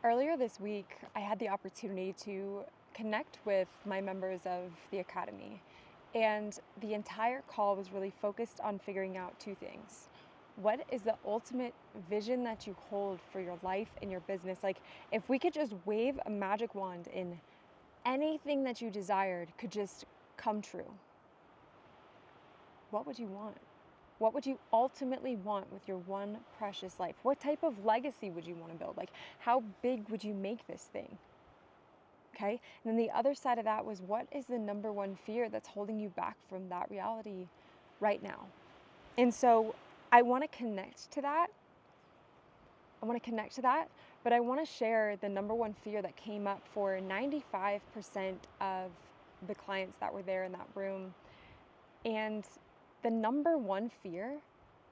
Earlier this week, I had the opportunity to connect with my members of the Academy, and the entire call was really focused on figuring out two things. What is the ultimate vision that you hold for your life and your business? Like, if we could just wave a magic wand and anything that you desired could just come true, what would you want? What would you ultimately want with your one precious life? What type of legacy would you want to build? Like, how big would you make this thing? Okay. And then the other side of that was, what is the number one fear that's holding you back from that reality right now? And so I want to connect to that. But I want to share the number one fear that came up for 95% of the clients that were there in that room. And the number one fear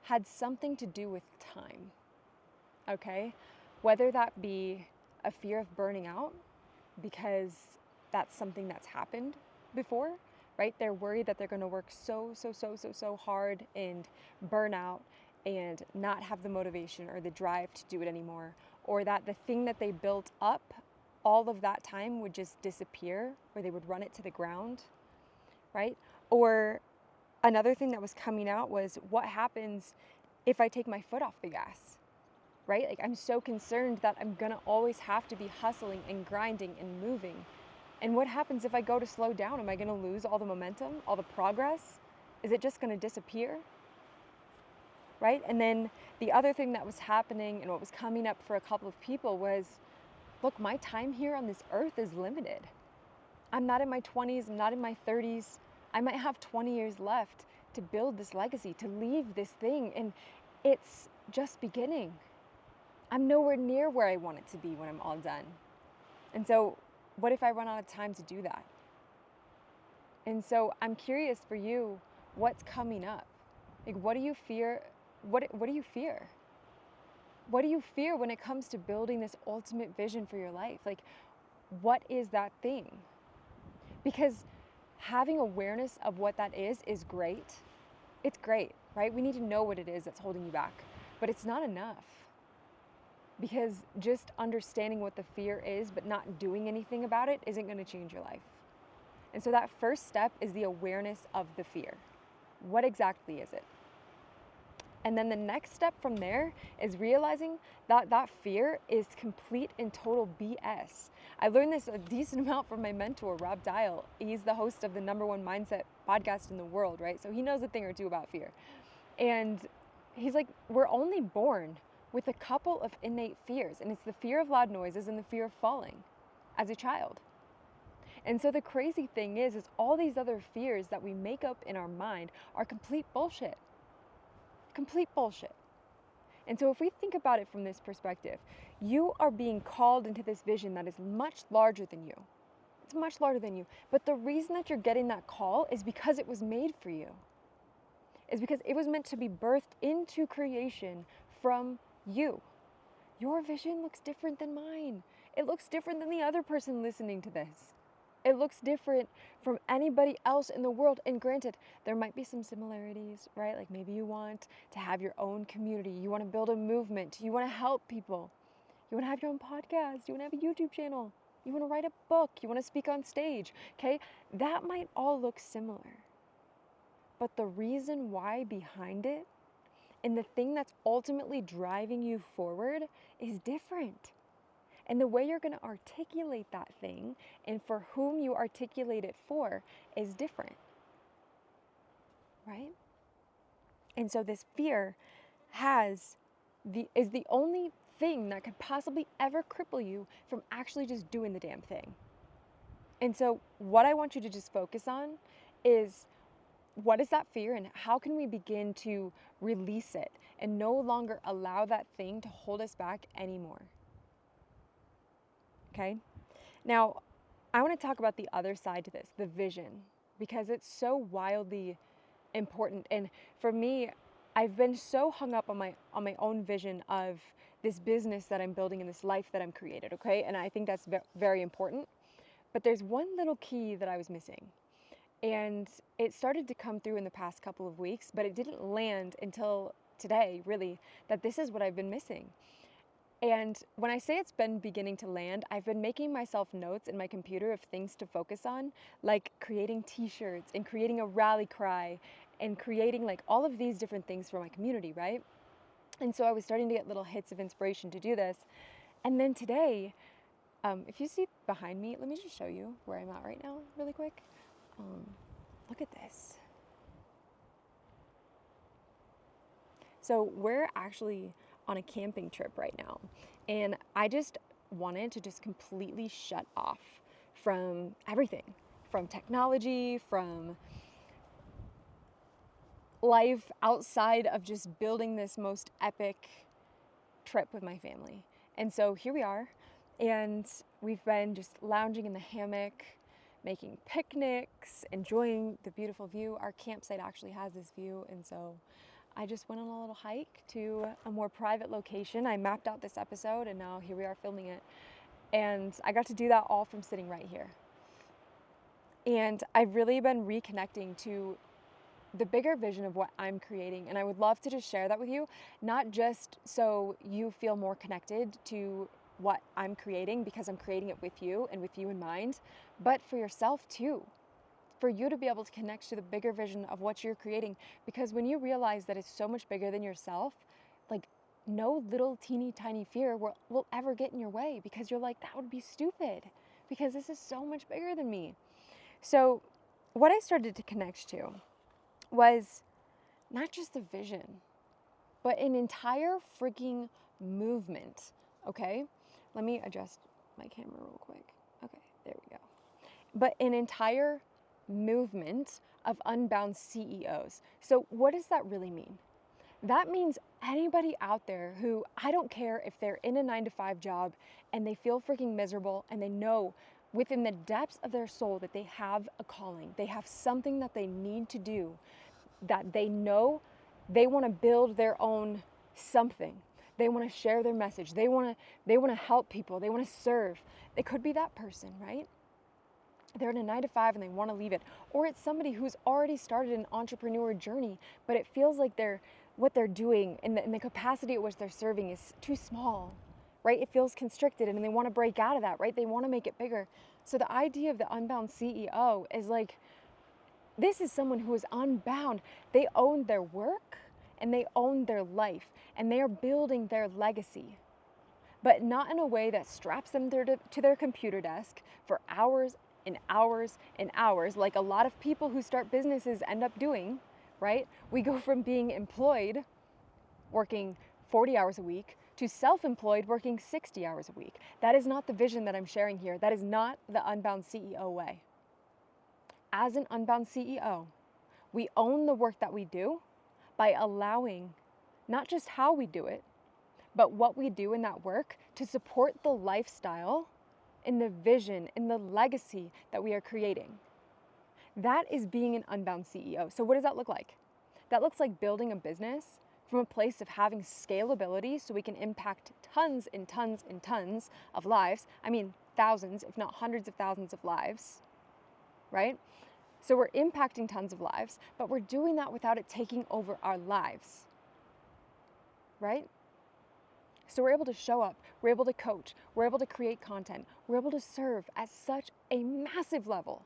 had something to do with time, okay? Whether that be a fear of burning out, because that's something that's happened before, right? They're worried that they're gonna work so hard and burn out and not have the motivation or the drive to do it anymore, or that the thing that they built up all of that time would just disappear, or they would run it to the ground, right? Or another thing that was coming out was, what happens if I take my foot off the gas, right? Like, I'm so concerned that I'm gonna always have to be hustling and grinding and moving. And what happens if I go to slow down? Am I gonna lose all the momentum, all the progress? Is it just gonna disappear, right? And then the other thing that was happening and what was coming up for a couple of people was, look, my time here on this earth is limited. I'm not in my 20s, I'm not in my 30s. I might have 20 years left to build this legacy, to leave this thing, and it's just beginning. I'm nowhere near where I want it to be when I'm all done. And so what if I run out of time to do that? And so I'm curious for you, what's coming up? Like, what do you fear? What do you fear? What do you fear when it comes to building this ultimate vision for your life? Like, what is that thing? Because having awareness of what that is great. It's great, right? We need to know what it is that's holding you back, but it's not enough, because just understanding what the fear is but not doing anything about it isn't going to change your life. And so that first step is the awareness of the fear. What exactly is it? And then the next step from there is realizing that that fear is complete and total BS. I learned this a decent amount from my mentor, Rob Dial. He's the host of the #1 mindset podcast in the world, right? So he knows a thing or two about fear. And he's like, we're only born with a couple of innate fears, and it's the fear of loud noises and the fear of falling as a child. And so the crazy thing is all these other fears that we make up in our mind are complete bullshit. Complete bullshit. And so if we think about it from this perspective, you are being called into this vision that is much larger than you. It's much larger than you. But the reason that you're getting that call is because it was made for you. Is because it was meant to be birthed into creation from you. Your vision looks different than mine. It looks different than the other person listening to this. It looks different from anybody else in the world. And granted, there might be some similarities, right? Like, maybe you want to have your own community. You want to build a movement. You want to help people. You want to have your own podcast. You want to have a YouTube channel. You want to write a book. You want to speak on stage. Okay? That might all look similar. But the reason why behind it and the thing that's ultimately driving you forward is different. And the way you're going to articulate that thing and for whom you articulate it for is different, right? And so this fear is the only thing that could possibly ever cripple you from actually just doing the damn thing. And so what I want you to just focus on is, what is that fear and how can we begin to release it and no longer allow that thing to hold us back anymore? Okay? Now, I want to talk about the other side to this, the vision, because it's so wildly important. And for me, I've been so hung up on my own vision of this business that I'm building and this life that I'm created, okay? And I think that's very important. But there's one little key that I was missing. And it started to come through in the past couple of weeks, but it didn't land until today, really, that this is what I've been missing. And when I say it's been beginning to land, I've been making myself notes in my computer of things to focus on, like creating t-shirts and creating a rally cry and creating like all of these different things for my community, right? And so I was starting to get little hits of inspiration to do this. And then today, if you see behind me, let me just show you where I'm at right now really quick. Look at this. So we're actually on a camping trip right now, and I just wanted to just completely shut off from everything, from technology, from life outside of just building this most epic trip with my family. And so here we are, and we've been just lounging in the hammock, making picnics, enjoying the beautiful view. Our campsite actually has this view, and so I just went on a little hike to a more private location. I mapped out this episode, and now here we are filming it. And I got to do that all from sitting right here. And I've really been reconnecting to the bigger vision of what I'm creating. And I would love to just share that with you, not just so you feel more connected to what I'm creating because I'm creating it with you and with you in mind, but for yourself too. For you to be able to connect to the bigger vision of what you're creating. Because when you realize that it's so much bigger than yourself, like no little teeny tiny fear will ever get in your way, because you're like, that would be stupid because this is so much bigger than me. So what I started to connect to was not just a vision, but an entire freaking movement. Okay, let me adjust my camera real quick. Okay, there we go. But an entire movement of Unbound CEOs. So what does that really mean? That means anybody out there who, I don't care if they're in a 9-to-5 job and they feel freaking miserable and they know within the depths of their soul that they have a calling, they have something that they need to do, that they know they want to build their own something. They want to share their message. They want to help people. They want to serve. It could be that person, right? They're in a 9-to-5 and they want to leave it. Or it's somebody who's already started an entrepreneur journey, but it feels like what they're doing and the capacity at which they're serving is too small, right? It feels constricted and they want to break out of that, right? They want to make it bigger. So the idea of the Unbound CEO is like, this is someone who is unbound. They own their work and they own their life and they are building their legacy, but not in a way that straps them to their computer desk for hours and hours and hours, like a lot of people who start businesses end up doing, right? We go from being employed, working 40 hours a week, to self-employed, working 60 hours a week. That is not the vision that I'm sharing here. That is not the Unbound CEO way. As an Unbound CEO, we own the work that we do by allowing not just how we do it, but what we do in that work to support the lifestyle in the vision, in the legacy that we are creating. That is being an Unbound CEO. So what does that look like? That looks like building a business from a place of having scalability so we can impact tons and tons and tons of lives. I mean, thousands, if not hundreds of thousands of lives, right? So we're impacting tons of lives, but we're doing that without it taking over our lives, right? So we're able to show up, we're able to coach, we're able to create content, we're able to serve at such a massive level.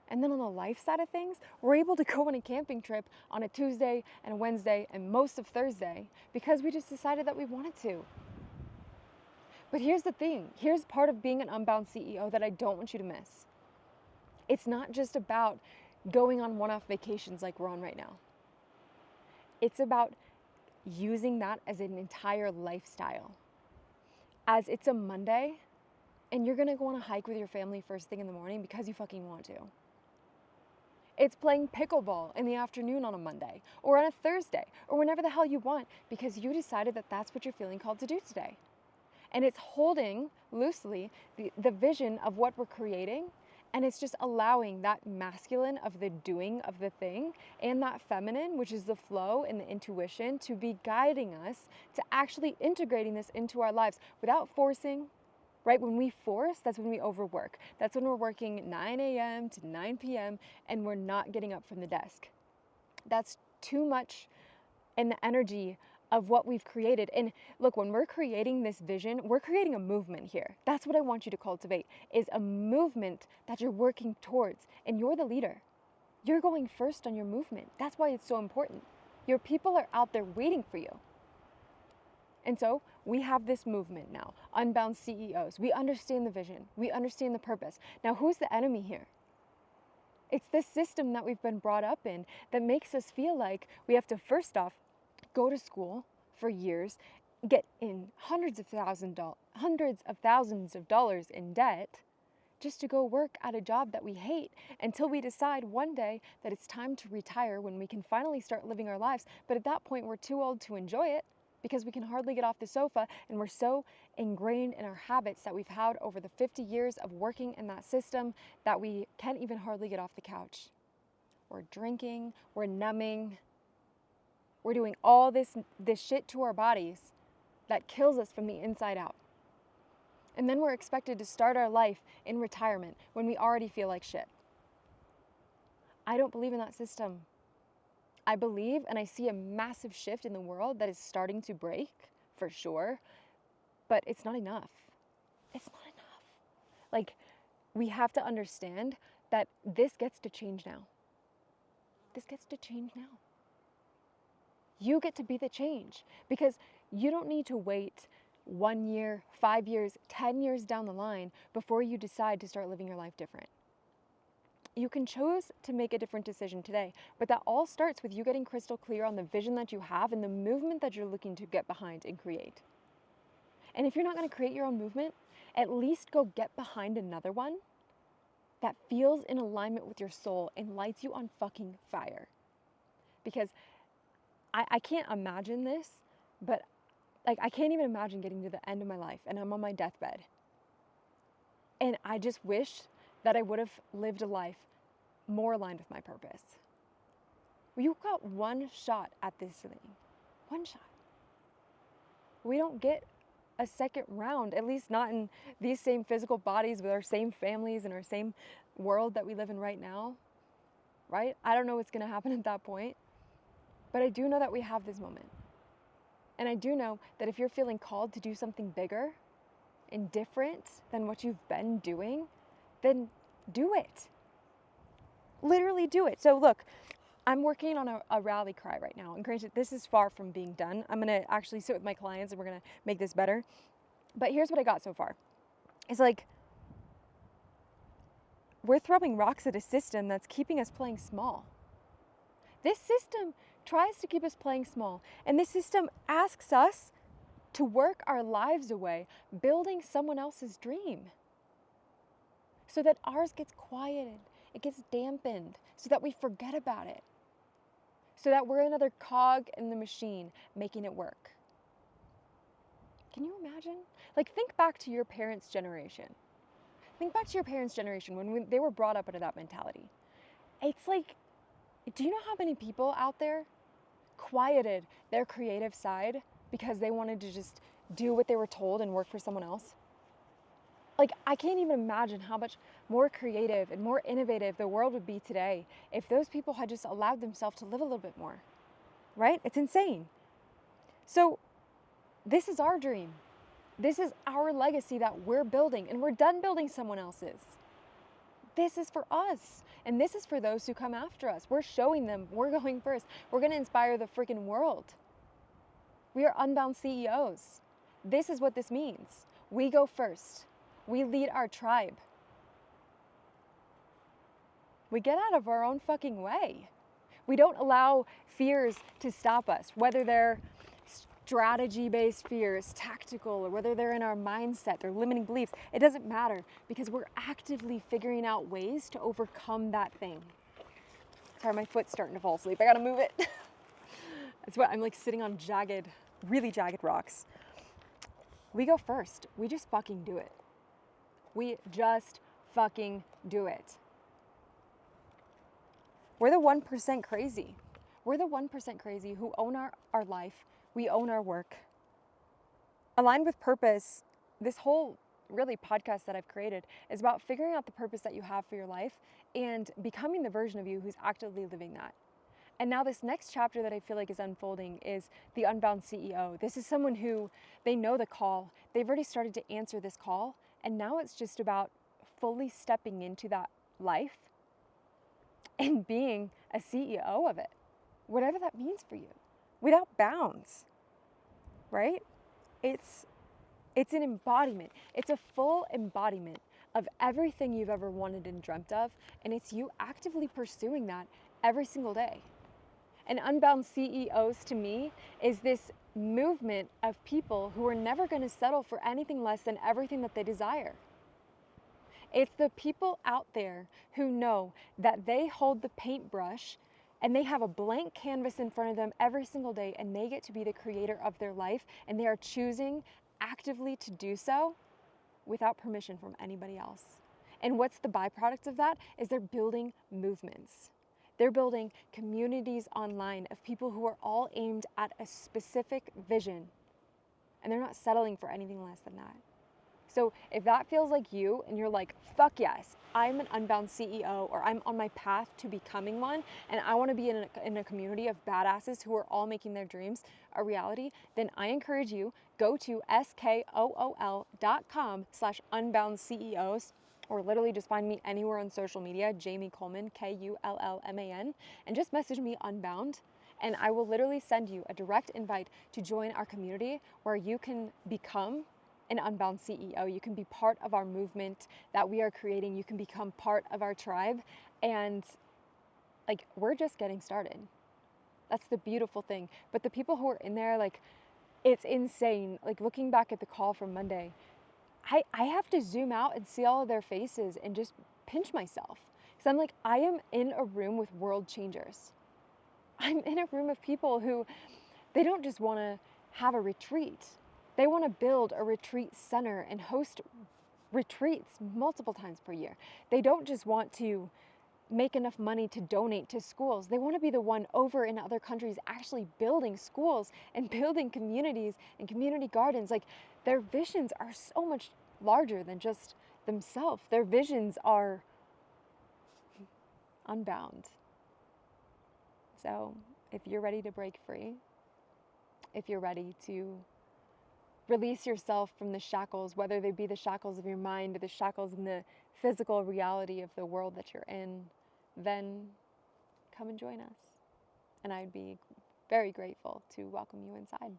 And then on the life side of things, we're able to go on a camping trip on a Tuesday and a Wednesday and most of Thursday because we just decided that we wanted to. But here's the thing, here's part of being an Unbound CEO that I don't want you to miss. It's not just about going on one-off vacations like we're on right now. It's about using that as an entire lifestyle. As it's a Monday and you're gonna go on a hike with your family first thing in the morning because you fucking want to. It's playing pickleball in the afternoon on a Monday or on a Thursday or whenever the hell you want because you decided that that's what you're feeling called to do today. And it's holding loosely the vision of what we're creating, and it's just allowing that masculine of the doing of the thing and that feminine, which is the flow and the intuition, to be guiding us to actually integrating this into our lives without forcing, right? When we force, that's when we overwork. That's when we're working 9 a.m. to 9 p.m. and we're not getting up from the desk. That's too much in the energy of what we've created. And look, when we're creating this vision, we're creating a movement here. That's what I want you to cultivate, is a movement that you're working towards, and you're the leader. You're going first on your movement. That's why it's so important. Your people are out there waiting for you. And so we have this movement now, Unbound CEOs. We understand the vision. We understand the purpose. Now, who's the enemy here? It's this system that we've been brought up in that makes us feel like we have to, first off, go to school for years, get in hundreds of thousands of dollars in debt just to go work at a job that we hate until we decide one day that it's time to retire, when we can finally start living our lives. But at that point, we're too old to enjoy it because we can hardly get off the sofa, and we're so ingrained in our habits that we've had over the 50 years of working in that system that we can't even hardly get off the couch. We're drinking, we're numbing, we're doing all this shit to our bodies that kills us from the inside out. And then we're expected to start our life in retirement when we already feel like shit. I don't believe in that system. I believe, and I see a massive shift in the world that is starting to break, for sure, but it's not enough. It's not enough. Like, we have to understand that this gets to change now. This gets to change now. You get to be the change, because you don't need to wait 1 year, 5 years, 10 years down the line before you decide to start living your life different. You can choose to make a different decision today, but that all starts with you getting crystal clear on the vision that you have and the movement that you're looking to get behind and create. And if you're not going to create your own movement, at least go get behind another one that feels in alignment with your soul and lights you on fucking fire. Because I can't imagine this, but I can't even imagine getting to the end of my life and I'm on my deathbed. And I just wish that I would have lived a life more aligned with my purpose. Well, you got one shot at this thing. One shot. We don't get a second round, at least not in these same physical bodies with our same families and our same world that we live in right now, right? I don't know what's going to happen at that point, but I do know that we have this moment. And I do know that if you're feeling called to do something bigger and different than what you've been doing, then do it. Literally do it. So look, I'm working on a rally cry right now. And granted, this is far from being done. I'm going to actually sit with my clients and we're going to make this better. But here's what I got so far. It's like, we're throwing rocks at a system that's keeping us playing small. This system tries to keep us playing small. And this system asks us to work our lives away, building someone else's dream, so that ours gets quieted, it gets dampened, so that we forget about it, so that we're another cog in the machine making it work. Can you imagine? Like, think back to your parents' generation. Think back to your parents' generation when they were brought up under that mentality. It's like, do you know how many people out there quieted their creative side because they wanted to just do what they were told and work for someone else? Like, I can't even imagine how much more creative and more innovative the world would be today if those people had just allowed themselves to live a little bit more, right? It's insane. So this is our dream. This is our legacy that we're building, and we're done building someone else's. This is for us, and this is for those who come after us. We're showing them we're going first. We're going to inspire the freaking world. We are Unbound CEOs. This is what this means. We go first. We lead our tribe. We get out of our own fucking way. We don't allow fears to stop us, whether they're strategy-based fears, tactical, or whether they're in our mindset, they're limiting beliefs. It doesn't matter, because we're actively figuring out ways to overcome that thing. Sorry, my foot's starting to fall asleep. I gotta move it. That's what I'm like, sitting on jagged, really jagged rocks. We go first. We just fucking do it. We just fucking do it. We're the 1% crazy. We're the 1% crazy who own our life. We own our work. Aligned with purpose, this whole really podcast that I've created is about figuring out the purpose that you have for your life and becoming the version of you who's actively living that. And now this next chapter that I feel like is unfolding is the Unbound CEO. This is someone who, they know the call. They've already started to answer this call. And now it's just about fully stepping into that life and being a CEO of it, whatever that means for you, without bounds, right? It's an embodiment. It's a full embodiment of everything you've ever wanted and dreamt of. And it's you actively pursuing that every single day. And Unbound CEOs to me is this movement of people who are never going to settle for anything less than everything that they desire. It's the people out there who know that they hold the paintbrush and they have a blank canvas in front of them every single day, and they get to be the creator of their life, and they are choosing actively to do so without permission from anybody else. And what's the byproduct of that is they're building movements. They're building communities online of people who are all aimed at a specific vision, and they're not settling for anything less than that. So if that feels like you and you're like, fuck yes, I'm an Unbound CEO, or I'm on my path to becoming one, and I want to be in a community of badasses who are all making their dreams a reality, then I encourage you, go to skool.com/unboundceos, or literally just find me anywhere on social media, Jamie Kullman, Kullman, and just message me Unbound, and I will literally send you a direct invite to join our community where you can become an Unbound CEO. You can be part of our movement that we are creating. You can become part of our tribe, and like, we're just getting started. That's the beautiful thing. But the people who are in there, like, it's insane. Like, looking back at the call from Monday, I have to zoom out and see all of their faces and just pinch myself. Because I'm like, I am in a room with world changers. I'm in a room of people who, they don't just want to have a retreat. They want to build a retreat center and host retreats multiple times per year. They don't just want to make enough money to donate to schools. They want to be the one over in other countries actually building schools and building communities and community gardens. Like, their visions are so much larger than just themselves. Their visions are unbound. So if you're ready to break free, if you're ready to release yourself from the shackles, whether they be the shackles of your mind or the shackles in the physical reality of the world that you're in, then come and join us. And I'd be very grateful to welcome you inside.